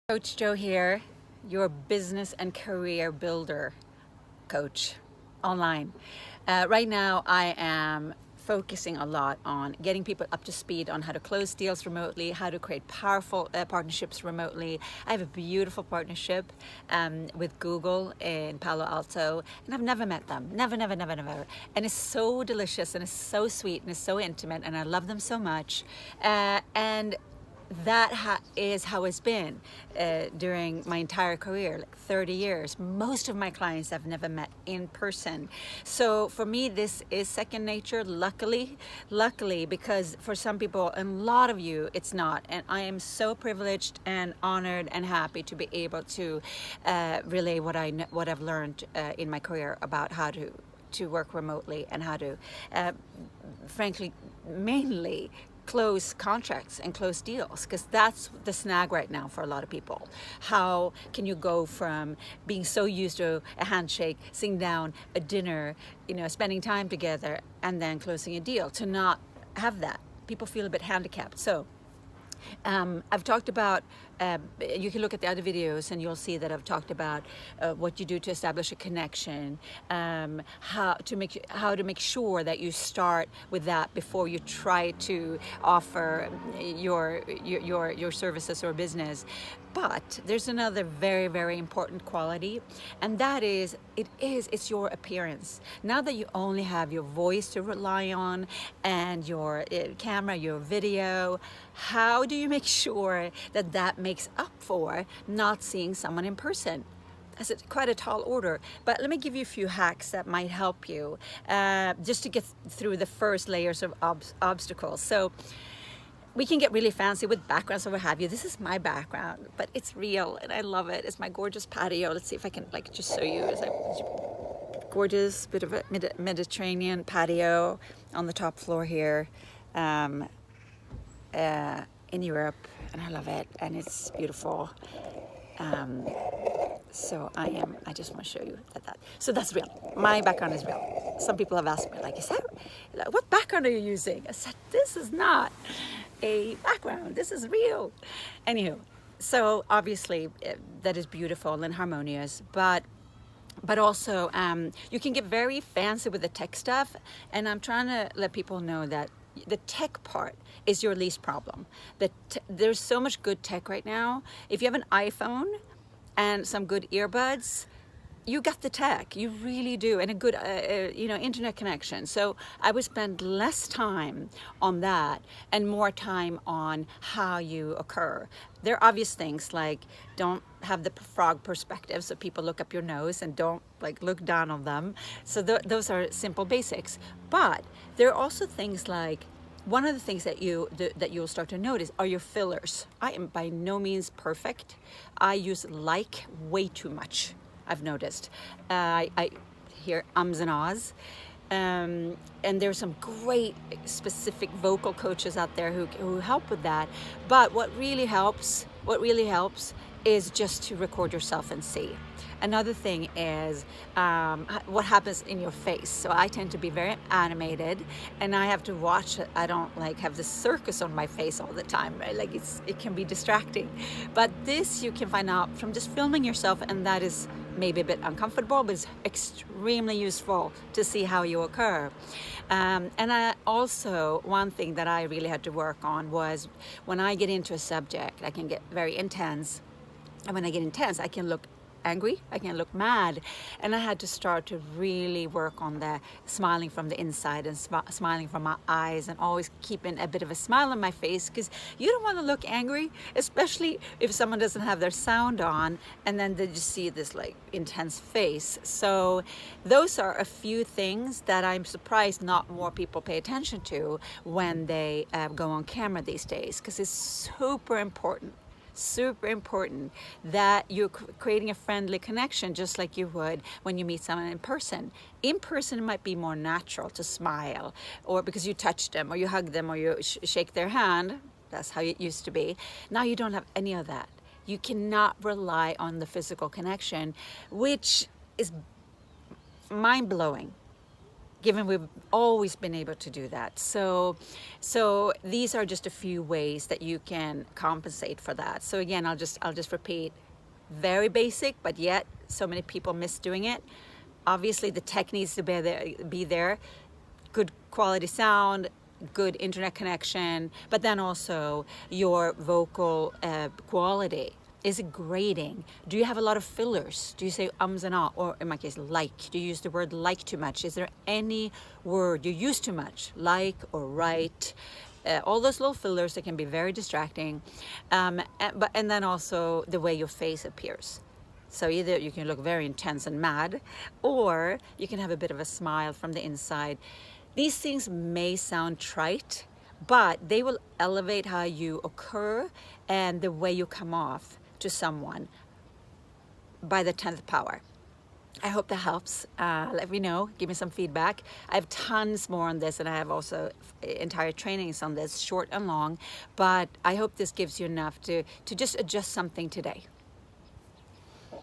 Coach Joe here, your business and career builder coach online. Right now, I am focusing a lot on getting people up to speed on how to close deals remotely, how to create powerful partnerships remotely. I have a beautiful partnership with Google in Palo Alto, and I've never met them. Never. And it's so delicious, and it's so sweet, and it's so intimate, and I love them so much. And that is how it's been during my entire career, like 30 years. Most of my clients I've never met in person. So for me, this is second nature, luckily, because for some people, and a lot of you, it's not. And I am so privileged and honored and happy to be able to relay what I've learned in my career about how to work remotely and how to, frankly, mainly close contracts and close deals, because that's the snag right now for a lot of people. How can you go from being so used to a handshake, sitting down, a dinner, spending time together, and then closing a deal, to not have that? People feel a bit handicapped. So I've talked about, you can look at the other videos and you'll see that I've talked about what you do to establish a connection, how to make sure that you start with that before you try to offer your services or business. But there's another very important quality, and that is it's your appearance. Now that you only have your voice to rely on and your camera, your video, how do you make sure that that makes up for not seeing someone in person? That's quite a tall order, but let me give you a few hacks that might help you just to get through the first layers of obstacles. So we can get really fancy with backgrounds or what have you. This is my background, but it's real and I love it. It's my gorgeous patio. Let's see if I can just show you. It's a gorgeous bit of a Mediterranean patio on the top floor here in Europe, and I love it, and it's beautiful. So I just want to show you that. So that's real. My background is real. Some people have asked me, what background are you using? I said, this is not a background. This is real. Anywho, so obviously that is beautiful and harmonious, but also you can get very fancy with the tech stuff, and I'm trying to let people know that the tech part is your least problem. There's so much good tech right now. If you have an iPhone and some good earbuds, you got the tech. You really do, and a good internet connection. So I would spend less time on that and more time on how you occur. There are obvious things like don't have the frog perspective, so people look up your nose, and don't look down on them. So those are simple basics. But there are also things like, one of the things that you'll start to notice are your fillers. I am by no means perfect. I use way too much, I've noticed. I hear ums and ahs. And there's some great specific vocal coaches out there who help with that. But what really helps is just to record yourself and see. Another thing is what happens in your face. So I tend to be very animated, and I have to watch it. I don't have this circus on my face all the time, right? It can be distracting. But this you can find out from just filming yourself, and that is maybe a bit uncomfortable, but it's extremely useful to see how you occur. And one thing that I really had to work on was, when I get into a subject, I can get very intense. And when I get intense, I can look angry, I can look mad, and I had to start to really work on the smiling from the inside and smiling from my eyes, and always keeping a bit of a smile on my face, because you don't want to look angry, especially if someone doesn't have their sound on, and then they just see this intense face. So those are a few things that I'm surprised not more people pay attention to when they go on camera these days, because it's super important that you're creating a friendly connection, just like you would when you meet someone in person. In person, it might be more natural to smile, or because you touch them, or you hug them, or you shake their hand. That's how it used to be. Now you don't have any of that. You cannot rely on the physical connection, which is mind-blowing. given we've always been able to do that. So these are just a few ways that you can compensate for that. So again, I'll just repeat, very basic, but yet so many people miss doing it. Obviously the tech needs to be there, good quality sound, good internet connection, but then also your vocal quality. Is it grating? Do you have a lot of fillers? Do you say ums and ah, or in my case, like? Do you use the word like too much? Is there any word you use too much, like or right? All those little fillers that can be very distracting. And then also the way your face appears. So either you can look very intense and mad, or you can have a bit of a smile from the inside. These things may sound trite, but they will elevate how you occur and the way you come off to someone by the 10th power. I hope that helps. Let me know, give me some feedback. I have tons more on this, and I have also entire trainings on this, short and long, but I hope this gives you enough to just adjust something today.